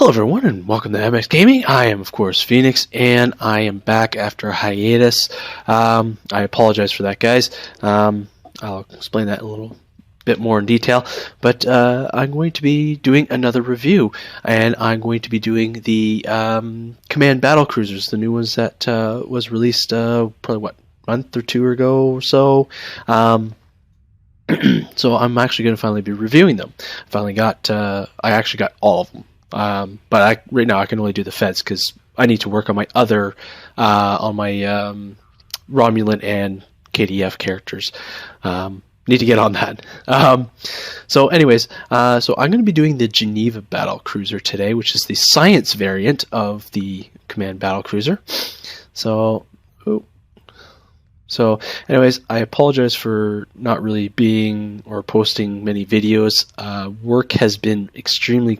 Hello everyone and welcome to MX Gaming. I am of course Phoenix and I am back after a hiatus. I apologize for that, guys. I'll explain that a little bit more in detail, but I'm going to be doing another review, and I'm going to be doing the Command Battlecruisers, the new ones that was released probably a month or two ago or so. So I'm actually going to finally be reviewing them. I actually got all of them. But right now I can only do the feds because I need to work on my other, Romulan and KDF characters. Need to get on that. So anyways, so I'm going to be doing the Geneva Battlecruiser today, which is the science variant of the Command Battlecruiser. So anyways, I apologize for not really being or posting many videos. Work has been extremely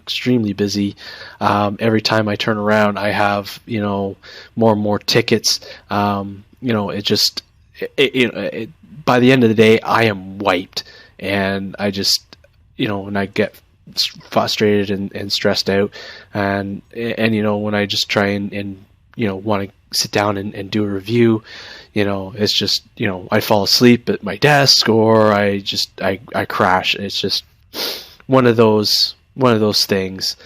busy. Every time I turn around, I have, more and more tickets. By the end of the day, I am wiped, and I just, and I get frustrated and stressed out, and when I just try and want to sit down and do a review, it's just, I fall asleep at my desk, or I crash. It's just one of those things.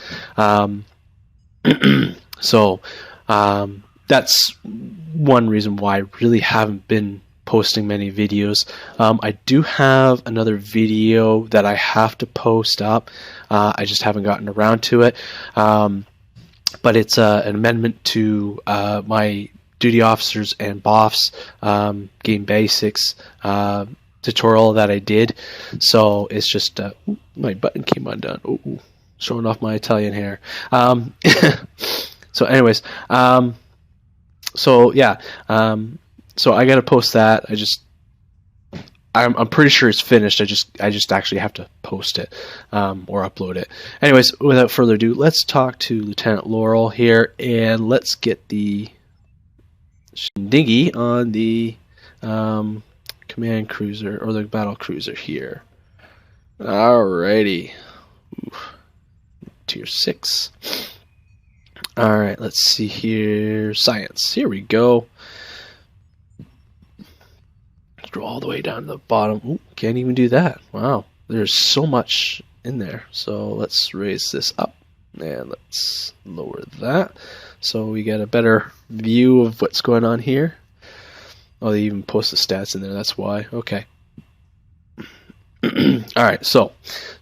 So that's one reason why I really haven't been posting many videos. I do have another video that I have to post up. I just haven't gotten around to it. But it's an amendment to my Duty Officers and Boffs Game Basics tutorial that I did. So it's just my button came undone. Ooh, showing off my Italian hair. So anyways, so yeah, so I gotta post that. I'm pretty sure it's finished. I just actually have to post it or upload it. Anyways, without further ado, let's talk to Lieutenant Laurel here, and let's get the shindiggy on the command cruiser, or the battle cruiser here. Alrighty. Tier 6. Alright, let's see here. Science. Here we go. Scroll all the way down to the bottom. Ooh, can't even do that. Wow, there's so much in there. So let's raise this up and let's lower that so we get a better view of what's going on here. Oh, they even post the stats in there, that's why. Okay. Alright, so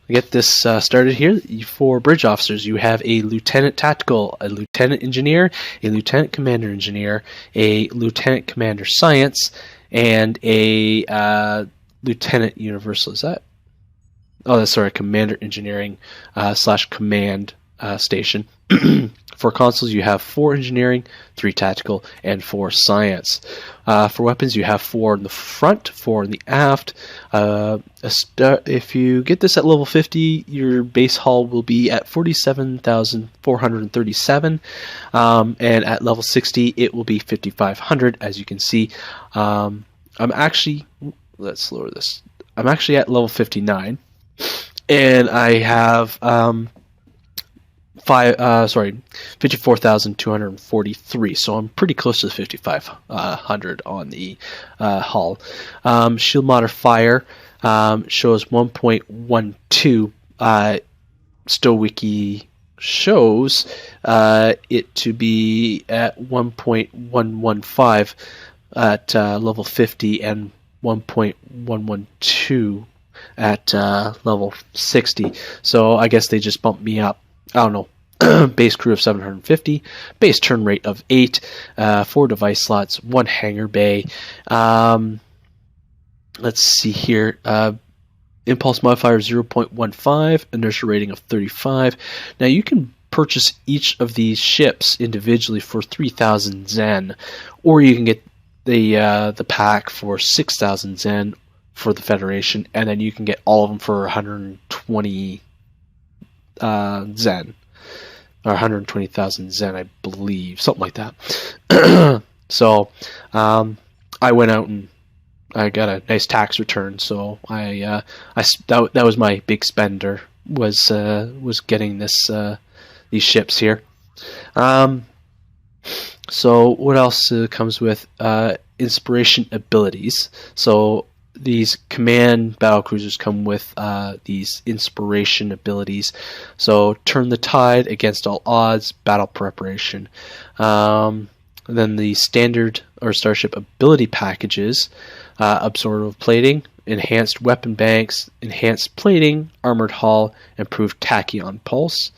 we get this started here. For bridge officers, you have a lieutenant tactical, a lieutenant engineer, a lieutenant commander engineer, a lieutenant commander science, and a lieutenant universal. Is that? Oh, that's sorry, commander engineering / command station. For consoles, you have 4 engineering, 3 tactical, and 4 science. For weapons, you have 4 in the front, 4 in the aft. If you get this at level 50, your base hull will be at 47,437, and at level 60, it will be 5,500. As you can see, I'm actually, let's lower this. I'm actually at level 59, and I have 54,243, so I'm pretty close to the 5,500 on the hull. Shield modifier shows 1.12. StoWiki shows it to be at 1.115 at level 50 and 1.112 at level 60. So I guess they just bumped me up. I don't know. Base crew of 750, base turn rate of 8, 4 device slots, 1 hangar bay. Let's see here. Impulse modifier 0.15, inertia rating of 35. Now you can purchase each of these ships individually for 3,000 Zen, or you can get the pack for 6,000 Zen for the Federation, and then you can get all of them for 120 Zen, or 120,000 Zen, I believe, something like that. So I went out and I got a nice tax return, so that was my big spender, was getting this these ships here. So what else comes with inspiration abilities? So these command battlecruisers come with these inspiration abilities. So turn the tide, against all odds, battle preparation. Then the standard or starship ability packages: absorptive plating, enhanced weapon banks, enhanced plating, armored hull, improved tachyon pulse.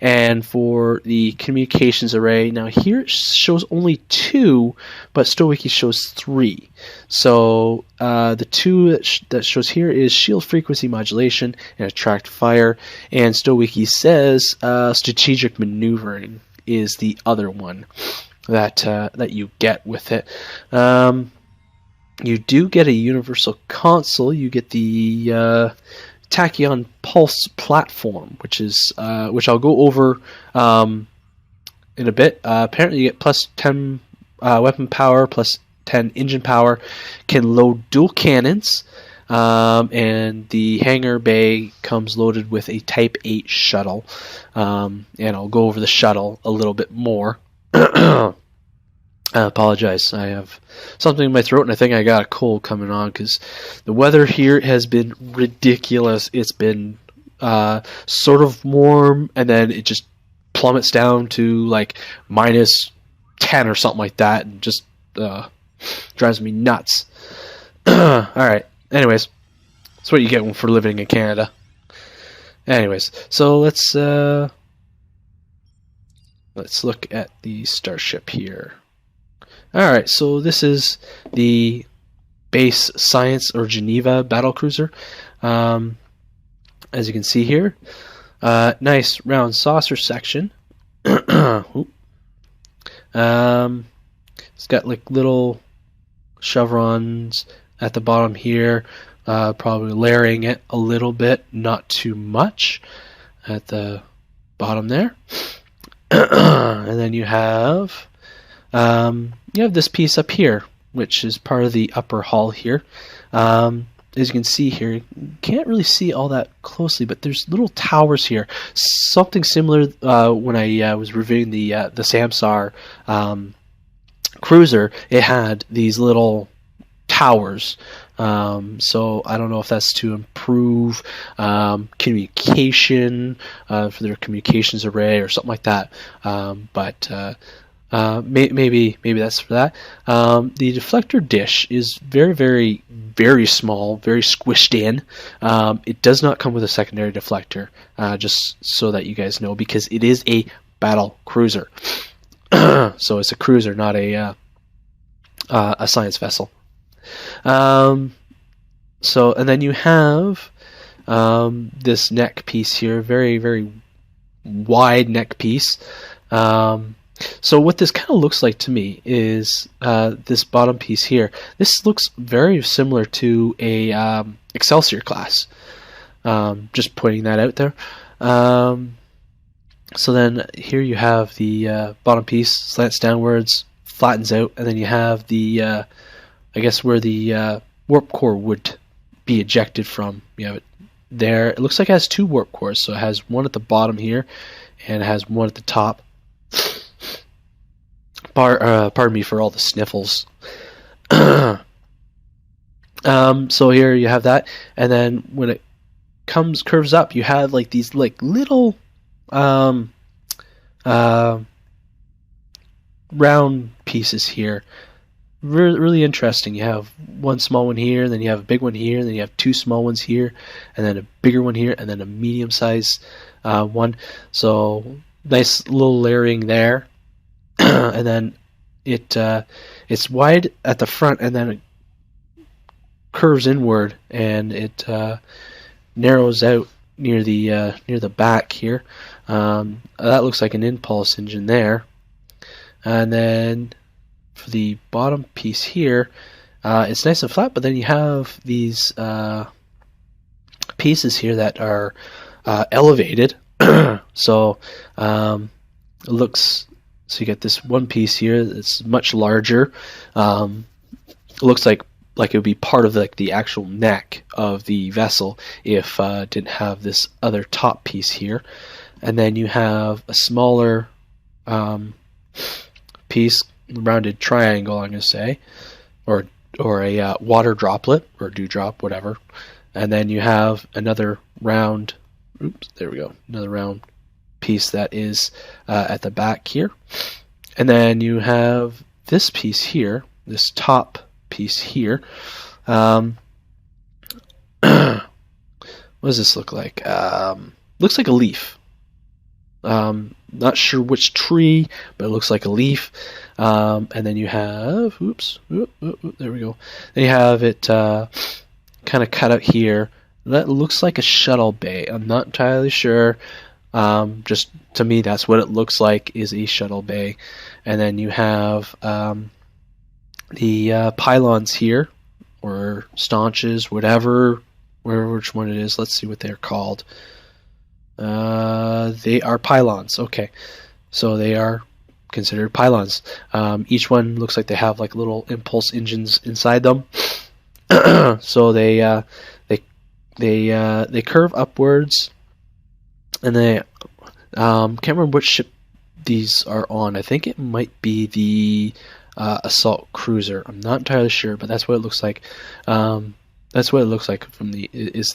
And for the communications array, now here it shows only 2, but StoWiki shows 3. So the 2 that shows here is shield frequency modulation and attract fire, and StoWiki says strategic maneuvering is the other one that you get with it. You do get a universal console. You get the Tachyon Pulse platform, which I'll go over in a bit. Apparently, you get plus 10 weapon power, plus 10 engine power. Can load dual cannons, and the hangar bay comes loaded with a Type 8 shuttle. And I'll go over the shuttle a little bit more. I apologize. I have something in my throat, and I think I got a cold coming on because the weather here has been ridiculous. It's been sort of warm, and then it just plummets down to like minus 10 or something like that, and just drives me nuts. All right. Anyways, that's what you get for living in Canada. Anyways, so let's look at the starship here. Alright, so this is the base science or Geneva Battlecruiser. As you can see here, nice round saucer section. It's got like little chevrons at the bottom here, probably layering it a little bit, not too much at the bottom there. And then you have this piece up here, which is part of the upper hull here. As you can see here, you can't really see all that closely, but there's little towers here. Something similar when I was reviewing the Samsar cruiser. It had these little towers. So I don't know if that's to improve communication for their communications array or something like that. But maybe that's for that. The deflector dish is very, very, very small, very squished in. It does not come with a secondary deflector, just so that you guys know, because it is a battle cruiser. So it's a cruiser, not a science vessel. So, and then you have this neck piece here, very, very wide neck piece. So what this kind of looks like to me is this bottom piece here. This looks very similar to a Excelsior class. Just pointing that out there. So then here you have the bottom piece slants downwards, flattens out, and then you have the I guess where the warp core would be ejected from. You have it there. It looks like it has 2 warp cores, so it has one at the bottom here, and it has one at the top. Pardon me for all the sniffles. So here you have that, and then when it curves up, you have like these like little round pieces here. Really interesting. You have one small one here, and then you have a big one here, and then you have 2 small ones here, and then a bigger one here, and then a medium size one. So nice little layering there. And then it's wide at the front, and then it curves inward, and it narrows out near the back here. That looks like an impulse engine there. And then for the bottom piece here, it's nice and flat, but then you have these pieces here that are elevated. So it looks. So you get this one piece here that's much larger. It looks like it would be part of like the actual neck of the vessel if it didn't have this other top piece here. and then you have a smaller piece, rounded triangle, I'm going to say, or a water droplet or dewdrop, whatever. And then you have another round, another round piece that is at the back here. And then you have this piece here, this top piece here. What does this look like? Looks like a leaf. Not sure which tree, but it looks like a leaf. And then you have, there we go. Then you have it kind of cut out here. That looks like a shuttle bay. I'm not entirely sure. Just to me, that's what it looks like, is a shuttle bay. And then you have the pylons here, or staunches, whatever, which one it is. Let's see what they're called. They are pylons. Okay, so they are considered pylons. Each one looks like they have like little impulse engines inside them. So they curve upwards, and they can't remember which ship these are on. I think it might be the assault cruiser. I'm not entirely sure, but that's what it looks like. That's what it looks like from the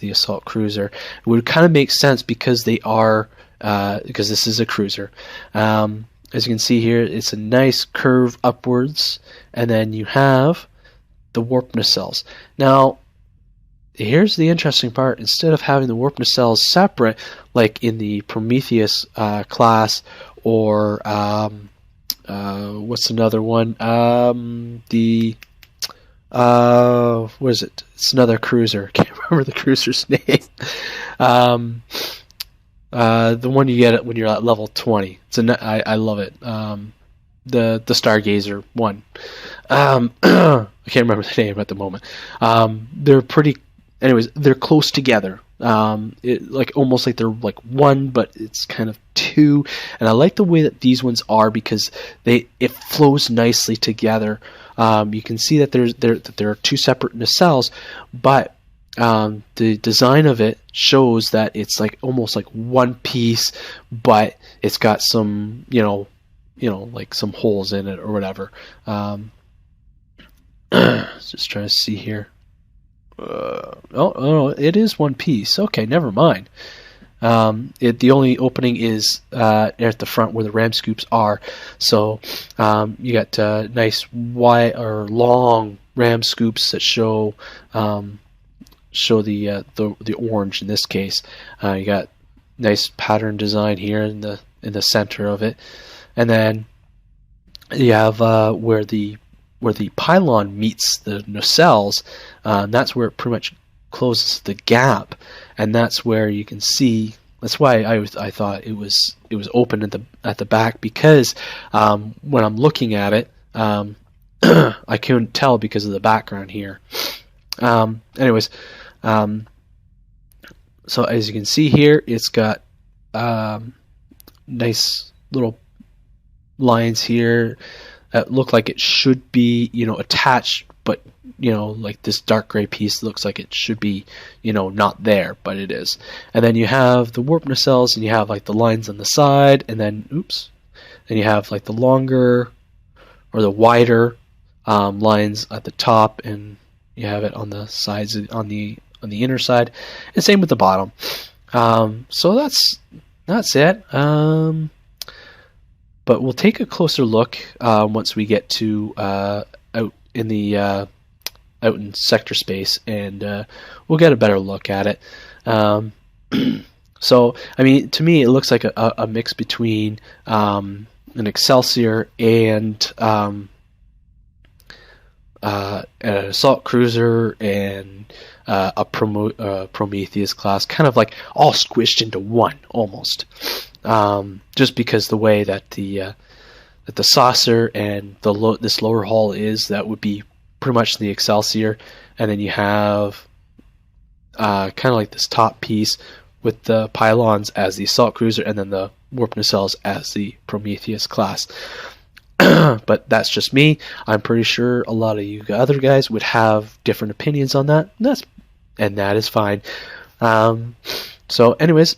assault cruiser. It would kind of make sense because they are because this is a cruiser. As you can see here, it's a nice curve upwards, and then you have the warp nacelles. Now, here's the interesting part. Instead of having the warp nacelles separate, like in the Prometheus class, or what's another one? What is it? It's another cruiser. I can't remember the cruiser's name. The one you get when you're at level 20. I love it. The Stargazer one. I can't remember the name at the moment. They're pretty. Anyways, they're close together. Like almost like they're like one, but it's kind of two. And I like the way that these ones are because it flows nicely together. You can see that there are two separate nacelles, but the design of it shows that it's like almost like one piece, but it's got some like some holes in it or whatever. Just trying to see here. Oh, it is one piece. Okay, never mind. The only opening is at the front where the ram scoops are. So you got nice wide or long ram scoops that show the orange in this case. You got nice pattern design here in the center of it, and then you have where the pylon meets the nacelles. That's where it pretty much closes the gap, and that's where you can see. That's why I thought it was open at the back, because when I'm looking at it, I couldn't tell because of the background here. Anyways, so as you can see here, it's got nice little lines here that look like it should be attached, but like this dark gray piece looks like it should be not there, but it is. And then you have the warp nacelles, and you have like the lines on the side, and then then you have like the longer or the wider lines at the top, and you have it on the sides, on the inner side, and same with the bottom. So that's it. But we'll take a closer look once we get to out in sector space, and we'll get a better look at it. So, I mean, to me, it looks like a mix between an Excelsior and an assault cruiser and a Prometheus class, kind of like all squished into one almost. Just because the way that the saucer and this lower hull is, that would be pretty much the Excelsior, and then you have kind of like this top piece with the pylons as the assault cruiser, and then the warp nacelles as the Prometheus class. But that's just me. I'm pretty sure a lot of you other guys would have different opinions on that. And that is fine. So anyways,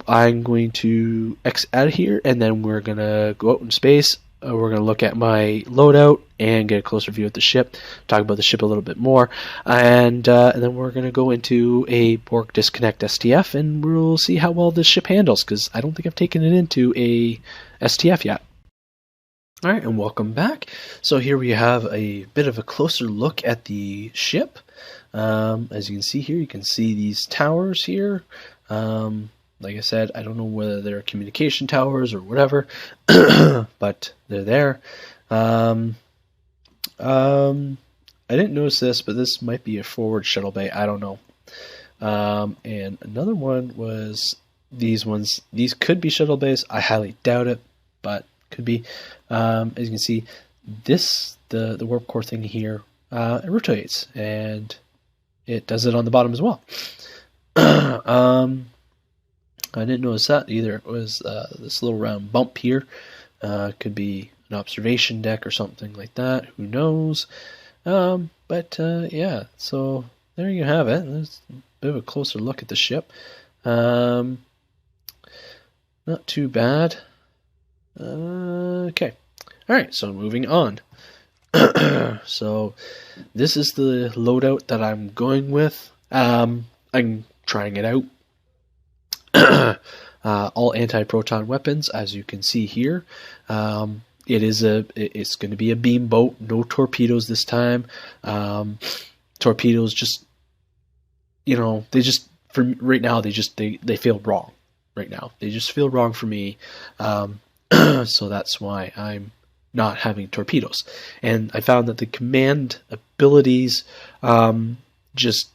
I'm going to X out of here, and then we're going to go out in space. We're going to look at my loadout and get a closer view of the ship, talk about the ship a little bit more, and then we're going to go into a Borg Disconnect STF, and we'll see how well this ship handles, because I don't think I've taken it into a STF yet. Alright, and welcome back. So here we have a bit of a closer look at the ship. As you can see here, you can see these towers here. Like I said, I don't know whether they're communication towers or whatever, but they're there. I didn't notice this, but this might be a forward shuttle bay. I don't know. And another one was these ones. These could be shuttle bays. I highly doubt it, but could be. As you can see, the warp core thing here, it rotates, and it does it on the bottom as well. I didn't notice that either. It was this little round bump here. Could be an observation deck or something like that. Who knows? Yeah, so there you have it. There's a bit of a closer look at the ship. Not too bad. Okay. Alright, so moving on. So this is the loadout that I'm going with. I'm trying it out. All anti-proton weapons, as you can see here. It's going to be a beam boat. No torpedoes this time. Torpedoes just, for right now they feel wrong. Right now they just feel wrong for me. So that's why I'm not having torpedoes. And I found that the command abilities just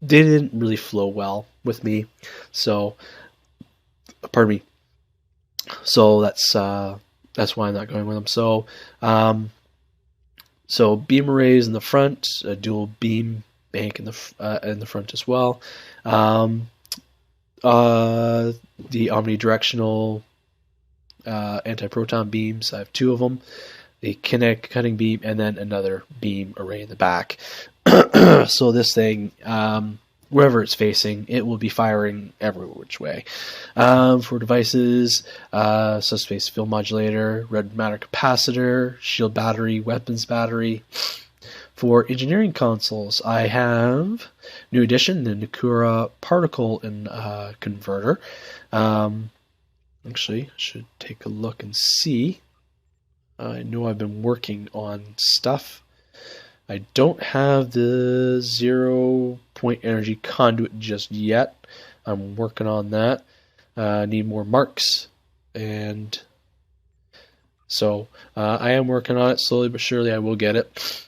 didn't really flow well with me. So, pardon me. So that's why I'm not going with them. So beam arrays in the front, a dual beam bank in the front as well. The omnidirectional anti-proton beams, I have 2 of them. A kinetic cutting beam, and then another beam array in the back. So this thing, wherever it's facing, it will be firing every which way. For devices, subspace field modulator, red matter capacitor, shield battery, weapons battery. For engineering consoles, I have new addition, the Nakura particle converter. Actually, I should take a look and see. I know I've been working on stuff. I don't have the 0-point energy conduit just yet. I'm working on that. Need more marks. And so I am working on it slowly but surely. I will get it.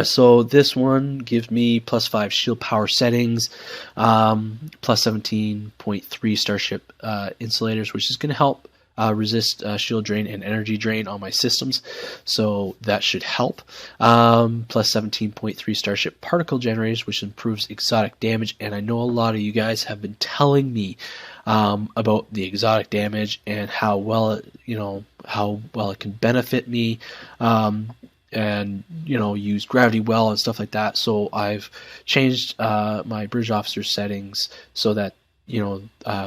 So this one gives me +5 shield power settings, +17.3 starship insulators, which is going to help resist shield drain and energy drain on my systems, so that should help. +17.3 starship particle generators, which improves exotic damage, and I know a lot of you guys have been telling me about the exotic damage and how well it can benefit me. And use gravity well and stuff like that. So I've changed my bridge officer settings so that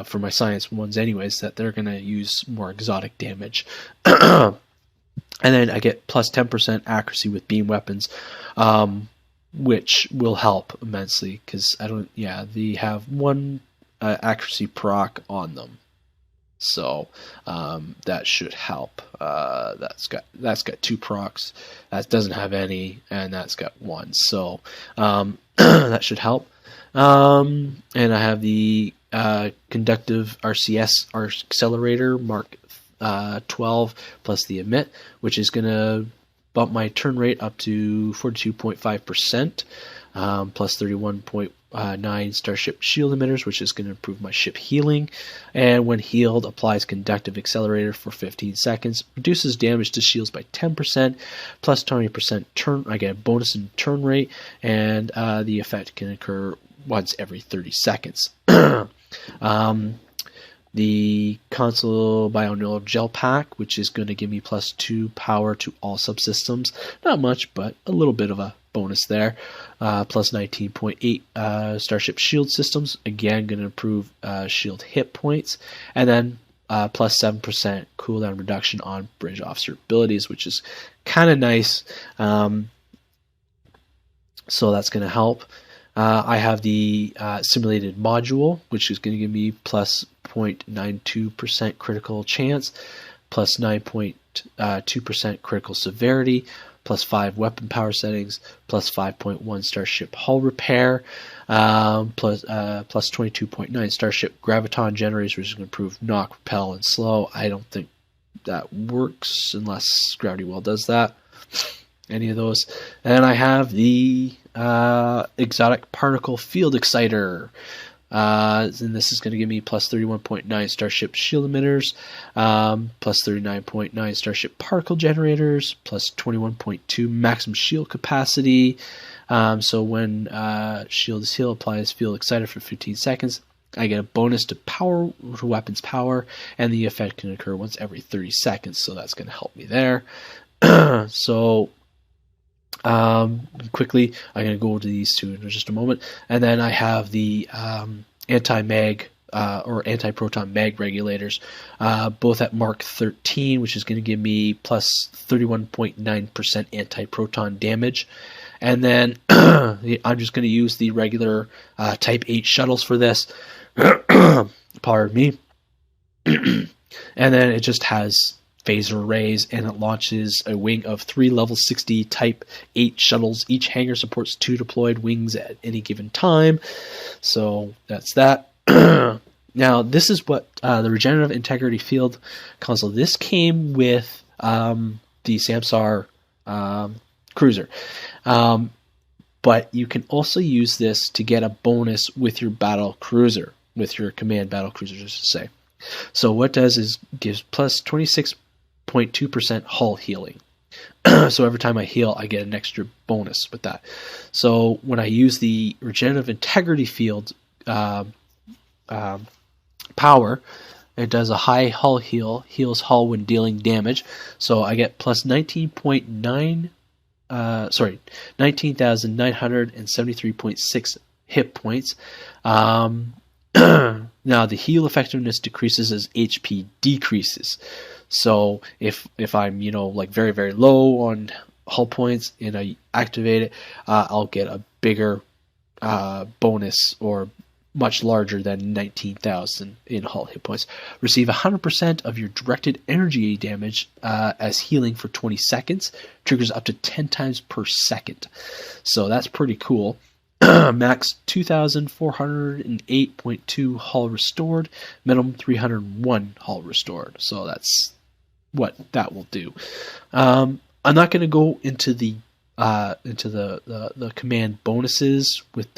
for my science ones anyways, that they're going to use more exotic damage. And then I get +10% accuracy with beam weapons, which will help immensely because they have 1 accuracy proc on them. So that should help. That's got 2 procs. That doesn't have any, and that's got 1. So that should help. And I have the conductive RCS accelerator Mark 12 plus the emit, which is going to bump my turn rate up to 42.5%, plus 31.9 starship shield emitters, which is going to improve my ship healing. And when healed, applies conductive accelerator for 15 seconds, reduces damage to shields by 10%, plus 20% turn. I get a bonus in turn rate, and the effect can occur once every 30 seconds. The console bioneural gel pack, which is going to give me +2 power to all subsystems. Not much, but a little bit of a bonus there. Plus 19.8 Starship Shield Systems, again going to improve shield hit points, and then plus 7% cooldown reduction on bridge officer abilities, which is kind of nice. So that's going to help. I have the simulated module, which is going to give me plus 0.92% critical chance, plus 9.2% critical severity, plus 5 weapon power settings, plus 5.1 Starship hull repair, plus 22.9 Starship graviton generators, which is going to improve knock, repel, and slow. I don't think that works unless Gravity Well does that. Any of those. And I have the exotic particle field exciter. And this is going to give me plus 31.9 Starship shield emitters, plus 39.9 Starship particle generators, plus 21.2 maximum shield capacity. So when shield is healed, applies field exciter for 15 seconds. I get a bonus to weapons power, and the effect can occur once every 30 seconds. So that's going to help me there. So quickly, I'm going to go to these two in just a moment, and then I have the anti-mag or anti-proton mag regulators, both at Mark 13, which is going to give me plus 31.9% anti-proton damage, and then I'm just going to use the regular Type 8 shuttles for this. Pardon me. And then it just has phaser arrays, and it launches a wing of 3 level 60 Type 8 shuttles. Each hangar supports 2 deployed wings at any given time. So that's that. Now, this is what the Regenerative Integrity Field console. This came with the Samsar Cruiser. But you can also use this to get a bonus with your battle cruiser, with your command battle cruiser, just to say. So what it does is gives plus 26.2% hull healing. So every time I heal, I get an extra bonus with that. So when I use the Regenerative Integrity Field power, it does a high hull heal, heals hull when dealing damage. So I get plus 19,973.6 hit points. Now the heal effectiveness decreases as HP decreases. So if I'm like very, very low on hull points and I activate it, I'll get a bigger bonus, or much larger than 19,000 in hull hit points. Receive 100% of your directed energy damage as healing for 20 seconds. Triggers up to 10 times per second. So that's pretty cool. Max 2,408.2 hull restored. Minimum 301 hull restored. So that's what that will do. I'm not going to go into the command bonuses with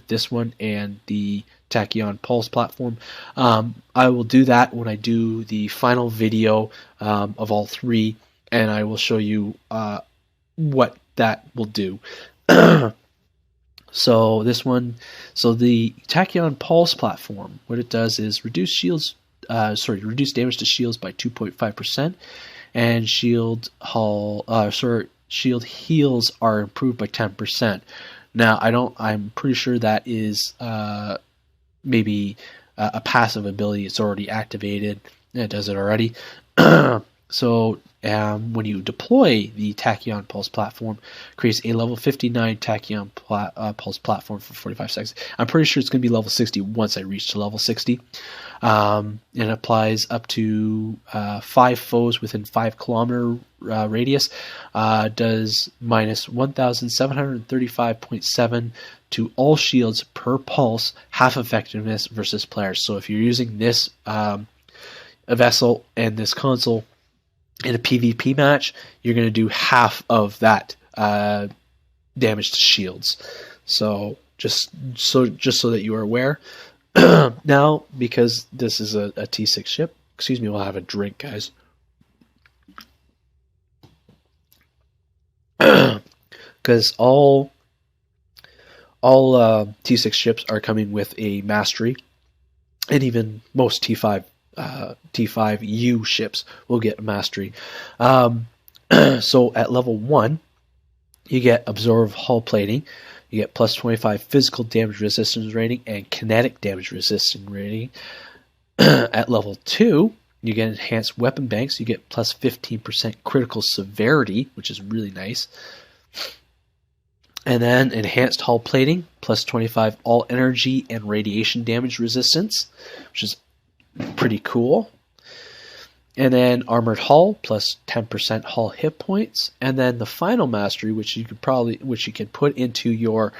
this one and the Tachyon Pulse platform. I will do that when I do the final video of all three, and I will show you what that will do. So this one, the Tachyon Pulse platform, what it does is reduce damage to shields by 2.5%, and shield heals are improved by 10%. Now I'm pretty sure that is maybe a passive ability. It's already activated. It does it already. So when you deploy the Tachyon Pulse platform, creates a level 59 Tachyon Pulse platform for 45 seconds. I'm pretty sure it's going to be level 60 once I reach to level 60. And it applies up to 5 foes within 5 kilometer radius. Does minus 1,735.7 to all shields per pulse, half effectiveness versus players. So if you're using this a vessel and this console in a PvP match, you're going to do half of that damage to shields. So just so that you are aware. Now, because this is a T6 ship, excuse me, we'll have a drink, guys. Because all T6 ships are coming with a mastery, and even most T5U ships will get a mastery. So at level 1, You get absorb hull plating. You get plus 25 physical damage resistance rating and kinetic damage resistance rating. At level 2, you get enhanced weapon banks. You get plus 15% critical severity, which is really nice. And then enhanced hull plating, plus 25 all energy and radiation damage resistance, which is pretty cool. And then armored hull, plus 10% hull hit points. And then the final mastery, which you could put into your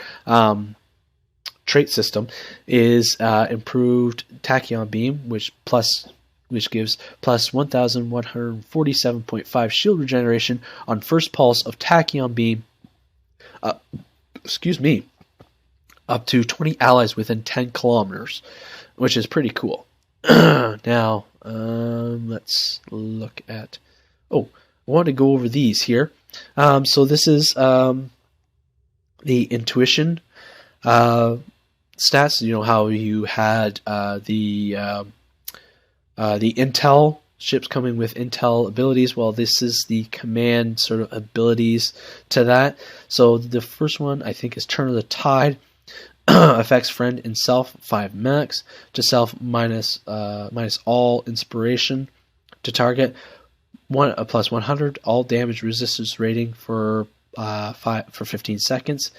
trait system, is improved tachyon beam, which gives plus 1,147.5 shield regeneration on first pulse of tachyon beam. Up to 20 allies within 10 kilometers, which is pretty cool. Now, let's look at... I want to go over these here. So this is the intuition stats. You know how you had the intel ships coming with intel abilities. Well, this is the command sort of abilities to that. So the first one I think is Turn of the Tide. Affects friend and self 5 max. To self minus all inspiration. To target plus 100 all damage resistance rating for 15 seconds.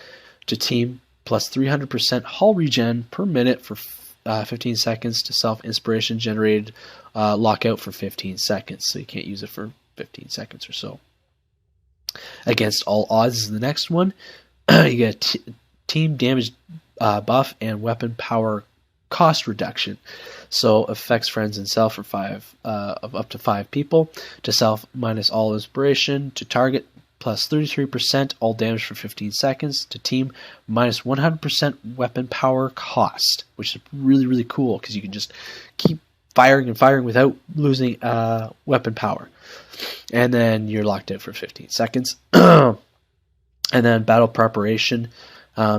To team plus 300% hull regen per minute for 15 seconds. To self inspiration generated lockout for 15 seconds. So you can't use it for 15 seconds or so. Against all odds is the next one. You get team damage buff and weapon power cost reduction. So affects friends and self for of up to 5 people. To self minus all inspiration. To target plus 33% all damage for 15 seconds. To team minus 100% weapon power cost, which is really, really cool because you can just keep firing and firing without losing weapon power. And then you're locked out for 15 seconds. And then battle preparation.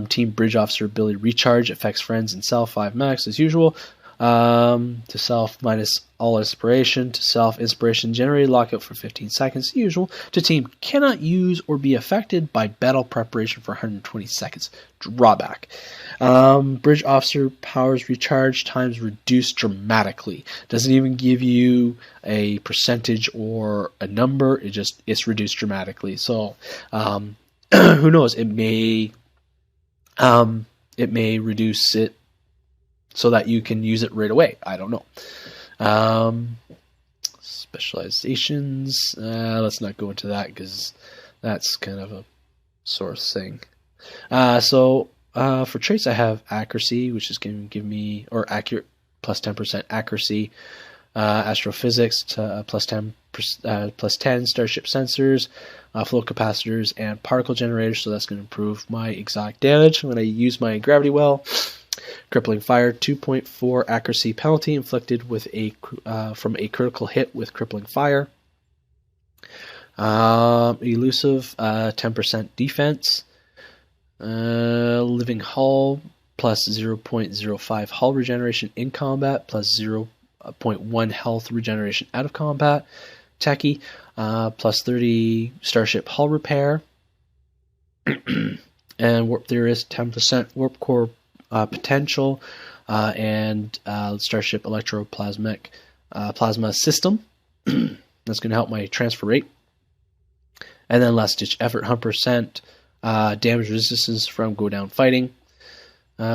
Team bridge officer ability recharge affects friends and self 5 max as usual. To self minus all inspiration. To self inspiration generated lockout for 15 seconds usual. To team cannot use or be affected by battle preparation for 120 seconds. Drawback. Bridge officer powers recharge times reduced dramatically. Doesn't even give you a percentage or a number. It's reduced dramatically. So who knows? It may reduce it so that you can use it right away. I don't know. Specializations. Let's not go into that because that's kind of a source thing. So for traits, I have accuracy, which is going to give me, or accurate, plus 10% accuracy. Astrophysics to plus 10 starship sensors, flow capacitors, and particle generators. So that's going to improve my exotic damage when I use my gravity well. Crippling fire, 2.4 accuracy penalty inflicted with from a critical hit with crippling fire. Elusive, 10% defense. Living hull, plus 0.05 hull regeneration in combat, plus 0.1 health regeneration out of combat. Techie, plus 30 starship hull repair. And warp there is 10% warp core potential, and starship electroplasmic plasma system. That's going to help my transfer rate. And then last ditch effort, 100% damage resistance from go down fighting.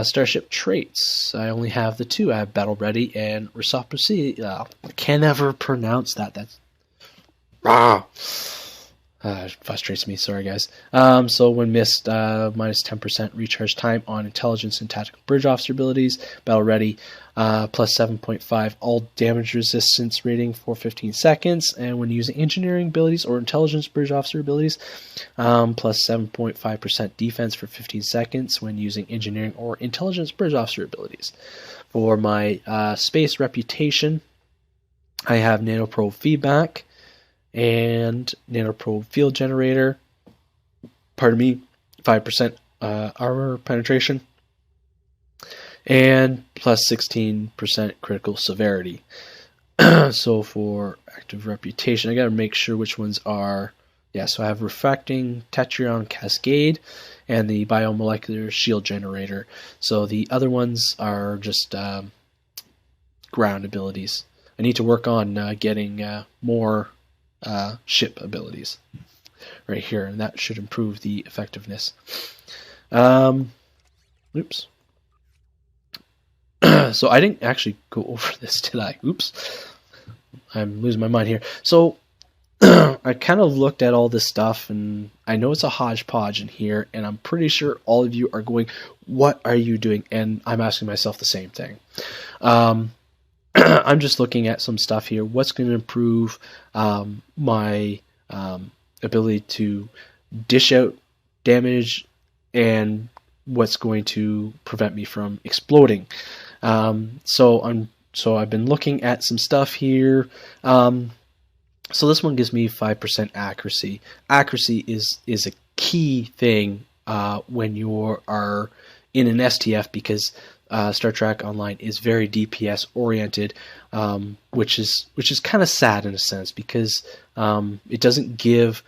Starship traits. I only have the 2. I have Battle Ready and Reciprocity. I can never pronounce that. That's frustrates me. Sorry, guys. So when missed, minus 10% recharge time on intelligence and tactical bridge officer abilities. Battle Ready, plus 7.5 all damage resistance rating for 15 seconds. And when using engineering abilities or intelligence bridge officer abilities, plus 7.5% defense for 15 seconds when using engineering or intelligence bridge officer abilities. For my space reputation, I have nanoprobe feedback and nanoprobe field generator. 5% armor penetration, and plus 16% critical severity. So for active reputation, I gotta make sure which ones are Yeah, so I have Refracting Tetrion Cascade and the Biomolecular Shield Generator. So the other ones are just ground abilities. I need to work on getting more ship abilities right here, and that should improve the effectiveness. Oops. So I didn't actually go over this, did I? Oops. I'm losing my mind here. So I kind of looked at all this stuff, and I know it's a hodgepodge in here, and I'm pretty sure all of you are going, what are you doing? And I'm asking myself the same thing. I'm just looking at some stuff here. What's going to improve my ability to dish out damage, and what's going to prevent me from exploding? So I've been looking at some stuff here. So this one gives me 5% accuracy. Accuracy is a key thing when you are in an STF, because Star Trek Online is very DPS oriented, which is kind of sad in a sense, because it doesn't give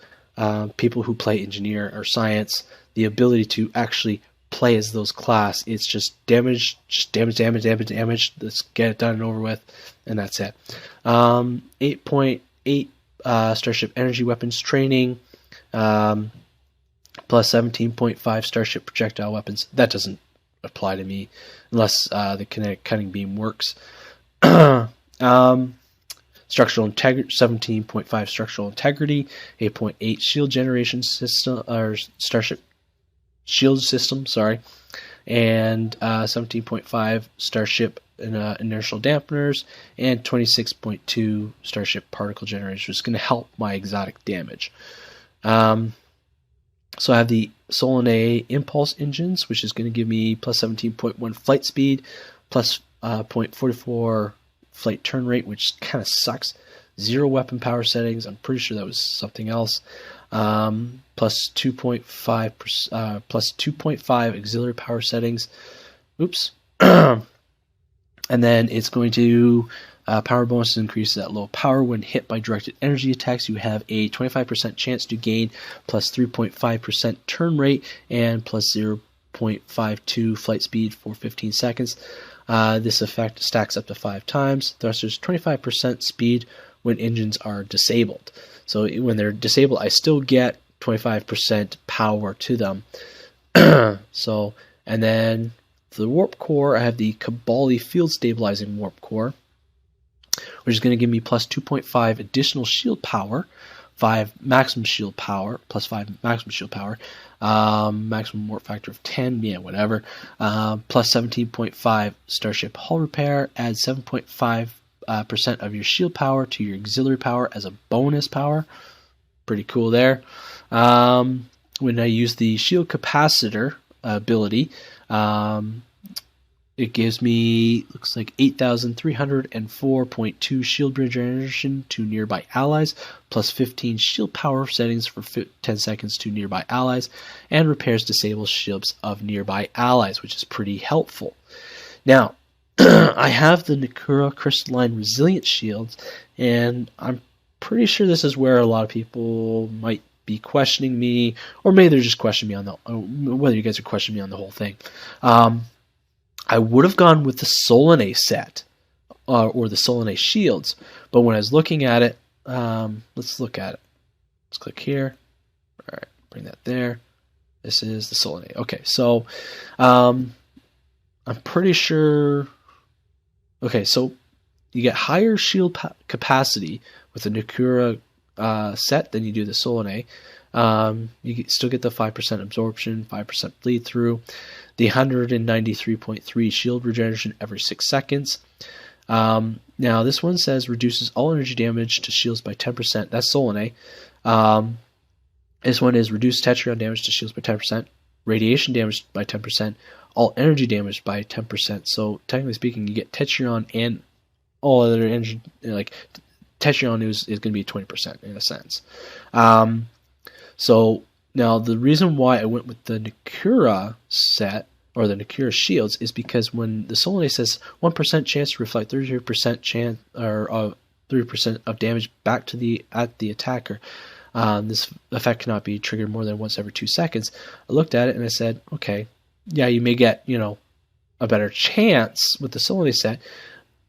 people who play engineer or science the ability to actually play as those class. It's just damage. Let's get it done and over with, and that's it. 8.8 Starship Energy Weapons Training, plus 17.5 Starship Projectile Weapons. That doesn't apply to me unless the kinetic cutting beam works. Structural integrity, 17.5 structural integrity, 8.8 shield generation system, or Starship shield system, sorry, and 17.5 Starship inertial dampeners, and 26.2 Starship particle generators, which is going to help my exotic damage. So I have the Solon A impulse engines, which is going to give me plus 17.1 flight speed, plus 0.44 flight turn rate, which kind of sucks. 0 weapon power settings. I'm pretty sure that was something else. Plus 2.5 plus 2.5 auxiliary power settings. Oops. And then it's going to power bonus increases at low power. When hit by directed energy attacks, you have a 25% chance to gain plus 3.5% turn rate and plus 0.52 flight speed for 15 seconds. This effect stacks up to 5 times. Thrusters 25% speed when engines are disabled. So when they're disabled, I still get 25% power to them. So, and then for the warp core, I have the Kabali field stabilizing warp core, which is going to give me plus 2.5 additional shield power, 5 maximum shield power, plus 5 maximum shield power, maximum warp factor of 10, yeah, whatever, plus 17.5 Starship hull repair, add 7.5% of your shield power to your auxiliary power as a bonus power. Pretty cool there. When I use the shield capacitor ability, it gives me, looks like 8,304.2 shield regeneration to nearby allies, plus 15 shield power settings for 10 seconds to nearby allies, and repairs disabled shields of nearby allies, which is pretty helpful. Now, I have the Nakura crystalline resilient shields, and I'm pretty sure this is where a lot of people might be questioning me, or maybe they're just questioning me on the, whether you guys are questioning me on the whole thing. I would have gone with the Solon set, or the Solon shields, but when I was looking at it, let's look at it. Let's click here. All right, bring that there. This is the Solon. Okay, so I'm pretty sure. Okay, so you get higher shield capacity with the Nakura set than you do the Solon. You still get the 5% absorption, 5% bleed through, the 193.3 shield regeneration every 6 seconds. Now this one says reduces all energy damage to shields by 10%. That's Solon. This one is reduced Tetrion damage to shields by 10%, radiation damage by 10%, all energy damage by 10%. So technically speaking, you get Tetrion and all other energy, like Tetrion is going to be 20% in a sense. So now the reason why I went with the Nakura set, or the Nakura shields, is because when the Solon says 1% chance to reflect 33% chance, or 30% of damage back to the attacker, This effect cannot be triggered more than once every 2 seconds. I looked at it and I said, okay, yeah, you may get, a better chance with the Solinase set,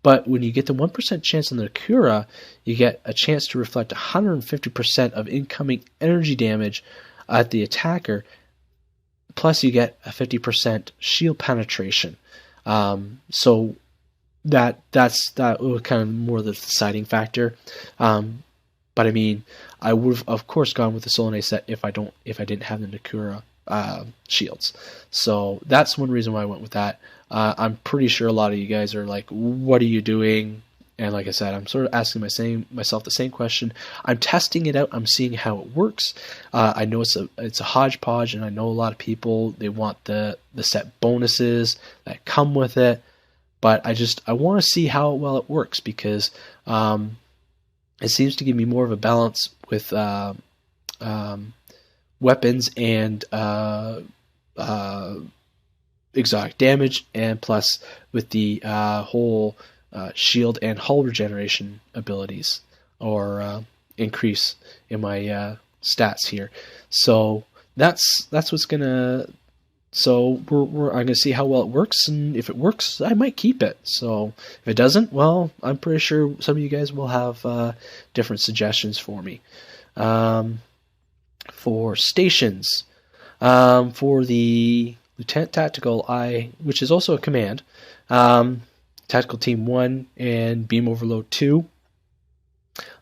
but when you get the 1% chance on the Nakura, you get a chance to reflect 150% of incoming energy damage at the attacker, plus you get a 50% shield penetration. So that was kind of more the deciding factor. But I mean, I would have, of course, gone with the Solinase set if I didn't have the Nakura shields. So that's one reason why I went with that. I'm pretty sure a lot of you guys are like, what are you doing? And like I said, I'm sort of asking myself the same question. I'm testing it out. I'm seeing how it works. I know it's a hodgepodge, and I know a lot of people, they want the set bonuses that come with it. But I want to see how well it works, because it seems to give me more of a balance with weapons and exotic damage, and plus with the whole shield and hull regeneration abilities, or increase in my stats here. So that's what's gonna. So I'm gonna see how well it works, and if it works, I might keep it. So if it doesn't, well, I'm pretty sure some of you guys will have different suggestions for me. For stations, for the Lieutenant Tactical, which is also a command, Tactical Team 1 and Beam Overload 2.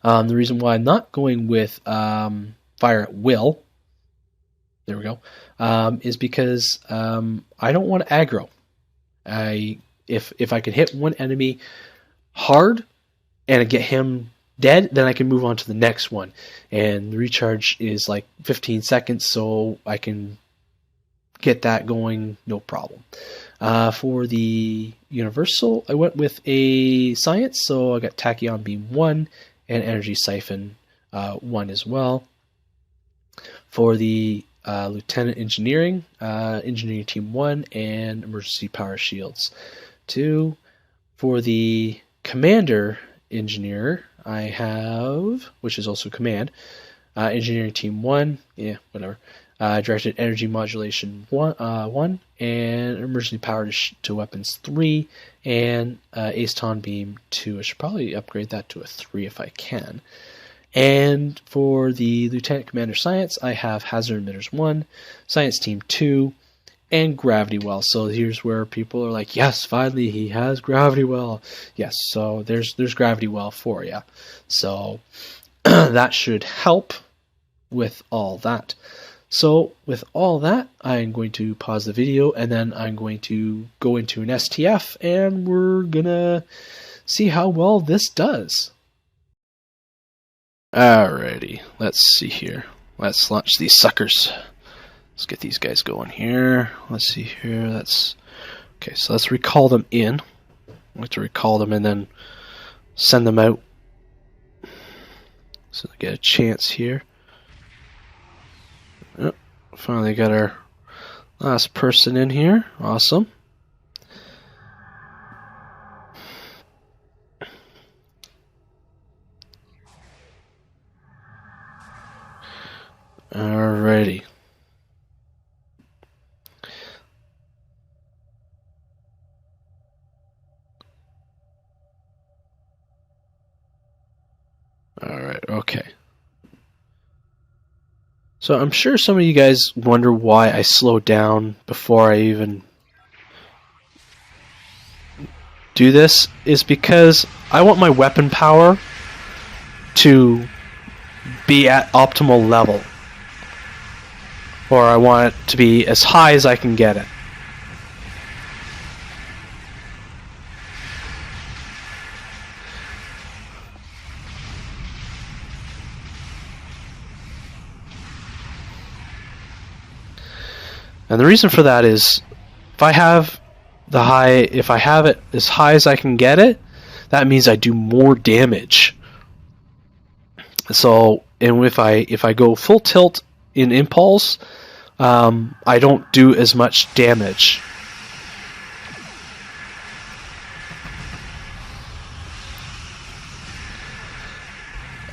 The reason why I'm not going with Fire at Will, there we go, is because I don't want to aggro. If I can hit one enemy hard and get him dead, then I can move on to the next one. And the recharge is like 15 seconds, so I can get that going, no problem. For the Universal, I went with a Science, so I got Tachyon Beam 1 and Energy Siphon 1 as well. For the Lieutenant Engineering, Engineering Team 1 and Emergency Power Shields 2. For the Commander Engineer, I have, which is also Command, Engineering Team 1, whatever. Directed Energy Modulation 1, and Emergency Power to Weapons 3, and Aceton Beam 2. I should probably upgrade that to a 3 if I can. And for the Lieutenant Commander Science, I have Hazard Emitters 1, Science Team 2, and Gravity Well. So here's where people are like, yes, finally he has Gravity Well. Yes, so there's Gravity Well for you. So that should help with all that. So with all that, I'm going to pause the video, and then I'm going to go into an STF, and we're gonna see how well this does. Alrighty, let's see here. Let's launch these suckers. Let's get these guys going here. Let's see here. Okay, so let's recall them in. I like to recall them and then send them out, so they get a chance here. Oh, finally got our last person in here. Awesome. Alrighty. Alright, okay. So I'm sure some of you guys wonder why I slowed down before I even do this. Is because I want my weapon power to be at optimal level. Or I want it to be as high as I can get it. And the reason for that is, if I have it as high as I can get it, that means I do more damage. So, and if I go full tilt in impulse, I don't do as much damage.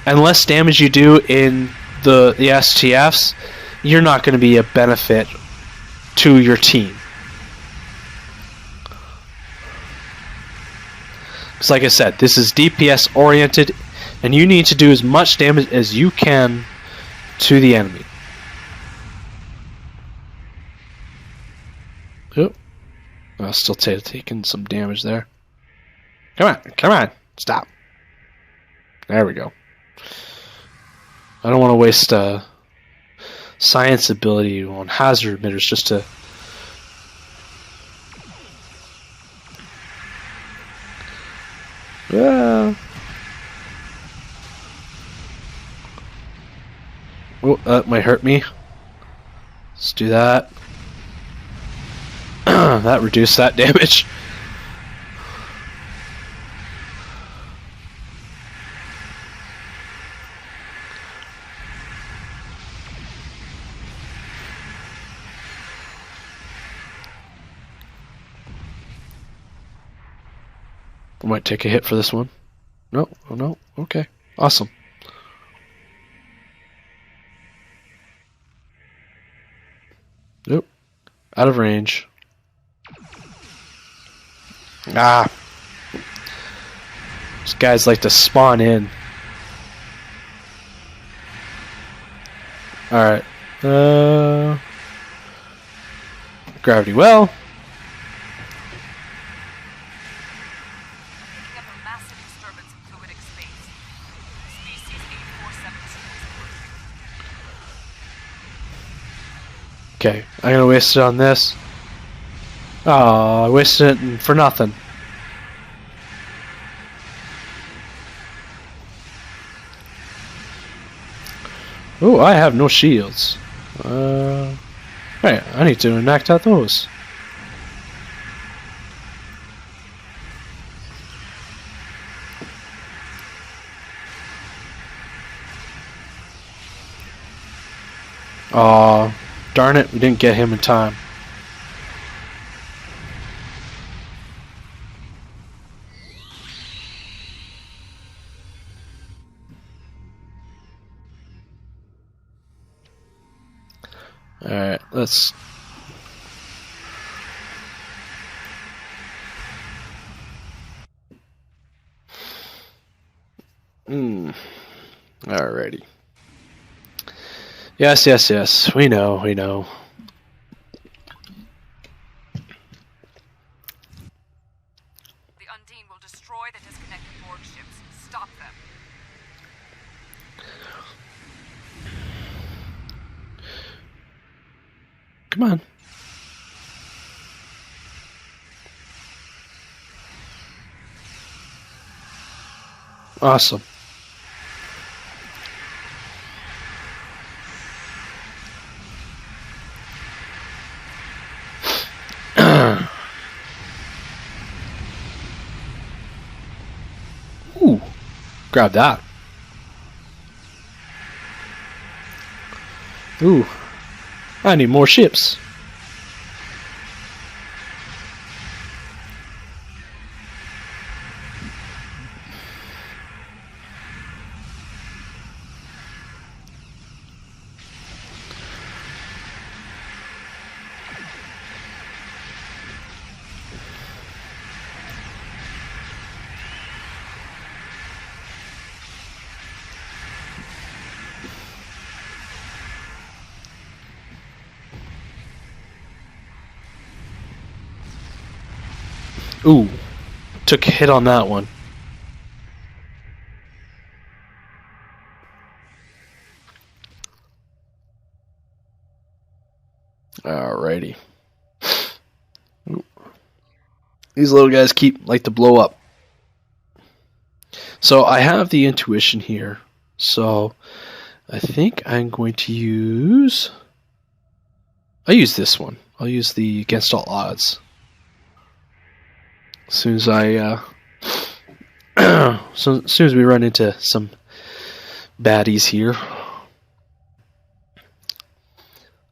And less damage you do in the STFs, you're not going to be a benefit to your team. Because like I said, this is DPS oriented, and you need to do as much damage as you can to the enemy. Oop. I'll still taking some damage there. Come on, stop. There we go. I don't want to waste science ability on hazard emitters just to... Oh, that might hurt me. Let's do that. That reduced that damage. I might take a hit for this one. No, oh no, okay, awesome. Nope, out of range. Ah, these guys like to spawn in. All right, gravity well. Okay, I'm gonna waste it on this. Oh, I wasted it for nothing. Oh, I have no shields. Right, I need to enact out those. Aw, darn it, we didn't get him in time. Alright, let's... Alrighty. Yes, we know. The Undine will destroy the disconnected Borg ships. Stop them. Come on. Awesome. Ooh, grab that. Ooh, I need more ships. Ooh, took a hit on that one. Alrighty. Ooh. These little guys like to blow up. So I have the intuition here. So I think I'm going to use... I'll use this one. I'll use the against all odds. As soon as as soon as we run into some baddies here.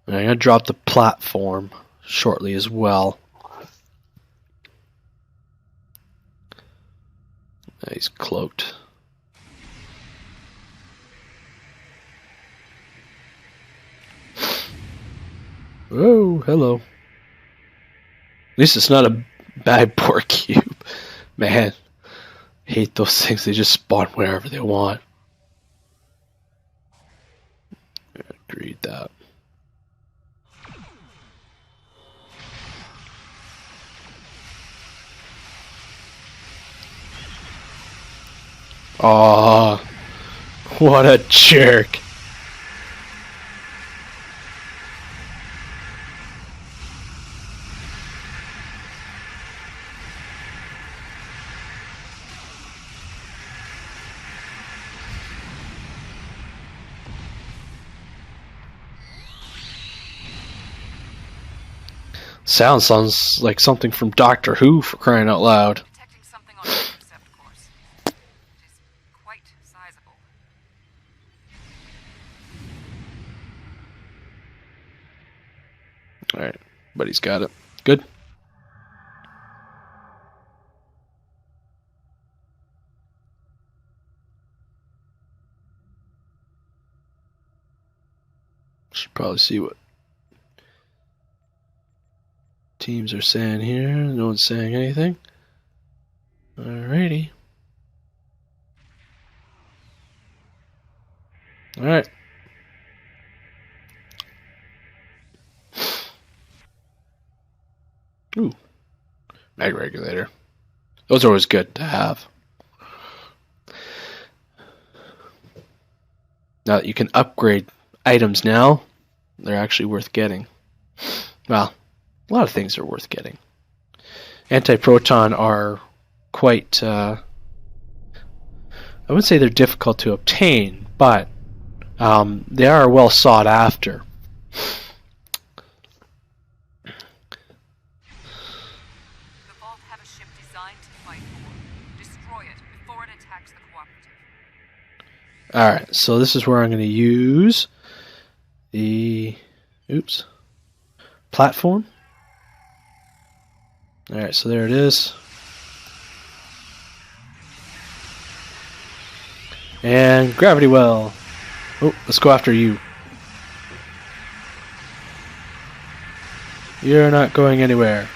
I'm going to drop the platform shortly as well. He's cloaked. Oh, hello. At least it's not a bad pork cube. Man, hate those things. They just spawn wherever they want. Agreed that. Aw, what a jerk. Sounds like something from Doctor Who, for crying out loud. Detecting something on the intercept course. It is quite sizable. Alright, but he's got it. Good. Should probably see what teams are saying here. No one's saying anything. Alrighty. Alright. Ooh. Mag regulator. Those are always good to have. Now that you can upgrade items now, they're actually worth getting. Well, a lot of things are worth getting. Anti-proton are quite, I wouldn't say they're difficult to obtain, but they are well sought after. The Vault have a ship designed to fight for. Destroy it before it attacks the cooperative. Alright, so this is where I'm going to use the platform. Alright, so there it is. And gravity well. Oh, let's go after you. You're not going anywhere.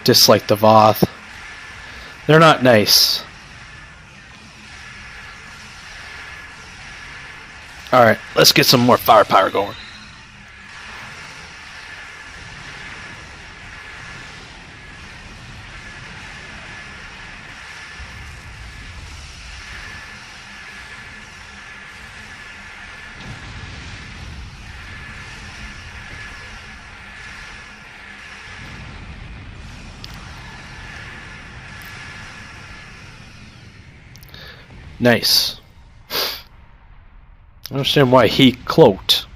Dislike the Voth. They're not nice. Alright, let's get some more firepower going. Nice. I understand why he cloaked.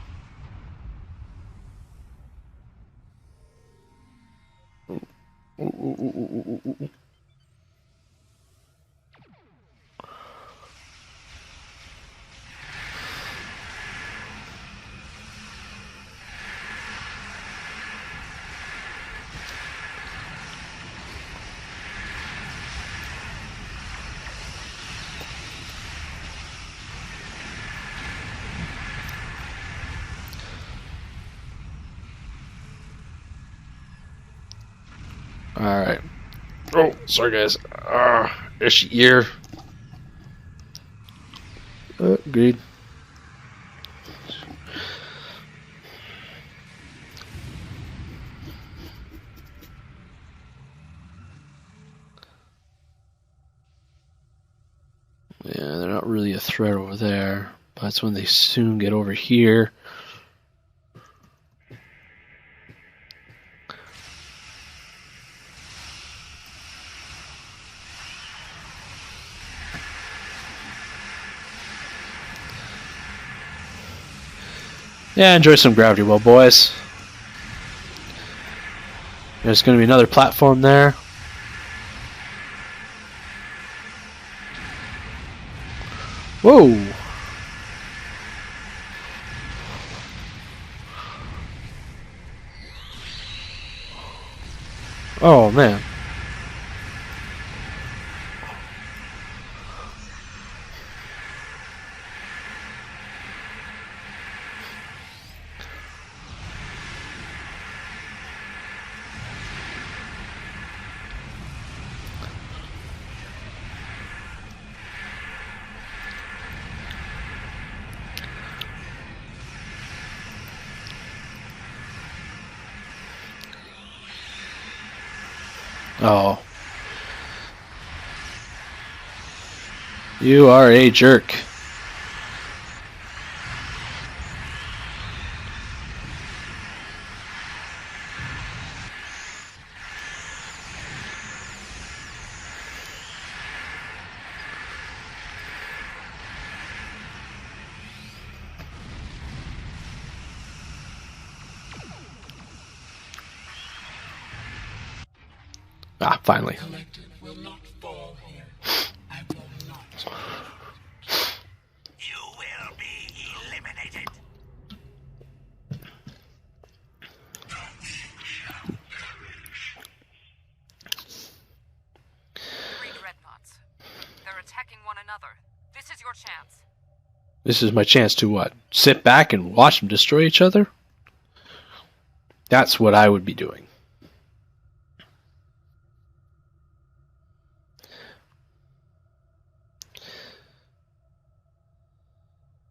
Alright. Oh, sorry guys. Itchy ear. Agreed. Yeah, they're not really a threat over there. But that's when they soon get over here. Yeah, enjoy some gravity well, boys. There's going to be another platform there. Whoa! Oh man. Oh. You are a jerk. Ah, finally. Will not fall here. I will not. You will be eliminated. Three dreadnoughts. They're attacking one another. This is your chance. This is my chance to what? Sit back and watch them destroy each other? That's what I would be doing.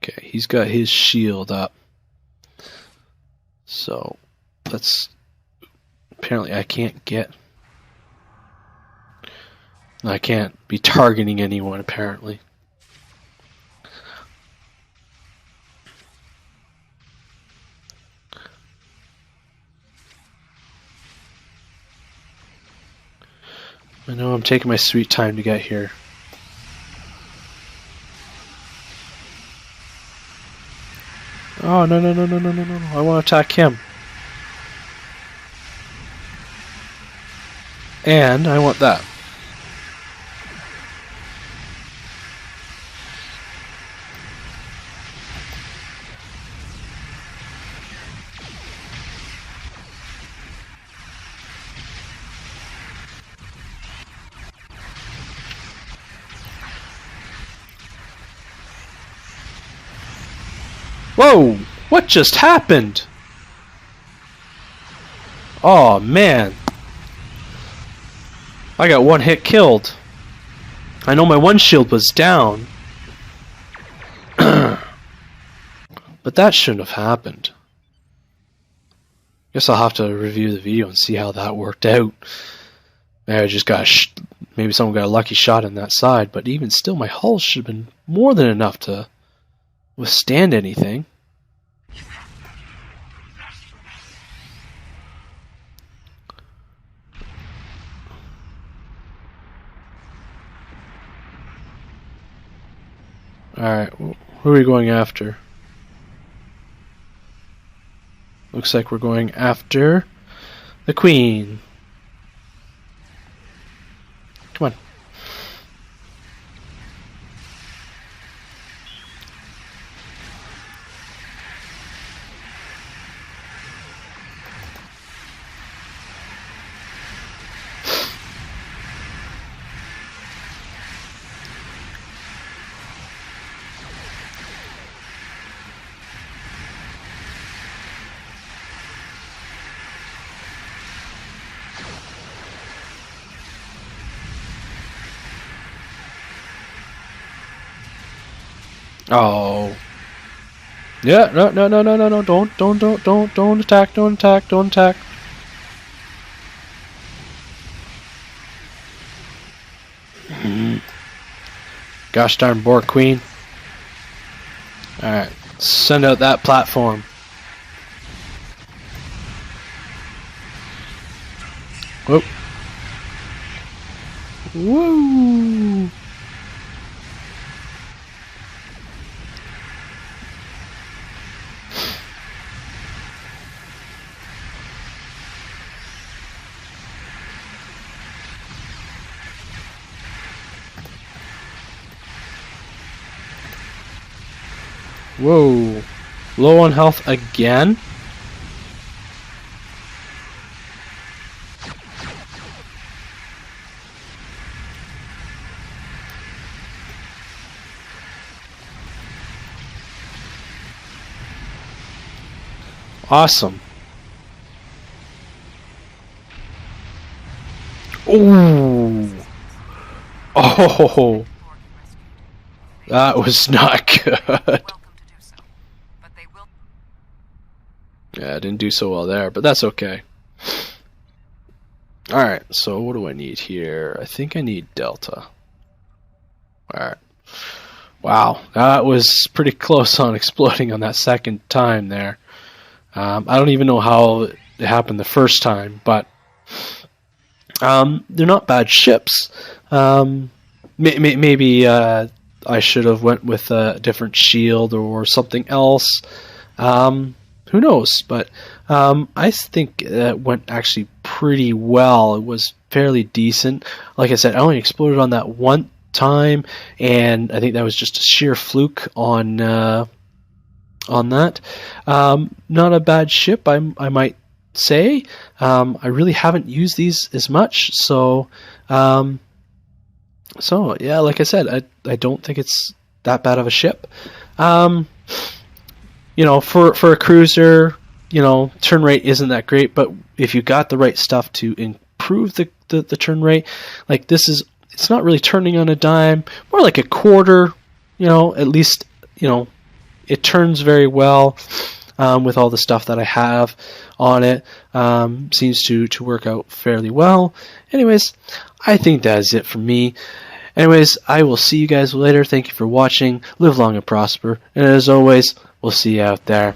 Okay, he's got his shield up. So, let's... Apparently I can't get... I can't be targeting anyone, apparently. I know I'm taking my sweet time to get here. Oh, no, no, no, no, no, no, no. I want to attack him. And I want that. Whoa! What just happened? Oh man. I got one hit killed. I know my one shield was down. But that shouldn't have happened. Guess I'll have to review the video and see how that worked out. Maybe I just got maybe someone got a lucky shot on that side, but even still my hull should have been more than enough to withstand anything. Alright, who are we going after? Looks like we're going after the Queen. Come on. Oh. Yeah, no, no, no, no, no, no, don't attack, don't attack, don't attack. Gosh darn Bork Queen. Alright, send out that platform. Whoop. Woo! Whoa. Low on health again? Awesome. Ooh. Oh. That was not good. Welcome to do so, but they will. Yeah, I didn't do so well there, but that's okay. Alright, so what do I need here? I think I need Delta. Alright. Wow, that was pretty close on exploding on that second time there. I don't even know how it happened the first time, but they're not bad ships. Maybe I should have went with a different shield or something else. Who knows? But I think it went actually pretty well. It was fairly decent. Like I said, I only exploded on that one time, and I think that was just a sheer fluke on that. Not a bad ship, I might say. I really haven't used these as much, so yeah, like I said, I don't think it's that bad of a ship. You know, for a cruiser, you know, turn rate isn't that great, but if you got the right stuff to improve the turn rate, like this is, it's not really turning on a dime, more like a quarter, you know, at least, you know, it turns very well with all the stuff that I have on it. Seems to work out fairly well. Anyways, I think that is it for me. Anyways, I will see you guys later. Thank you for watching. Live long and prosper. And as always, we'll see you out there.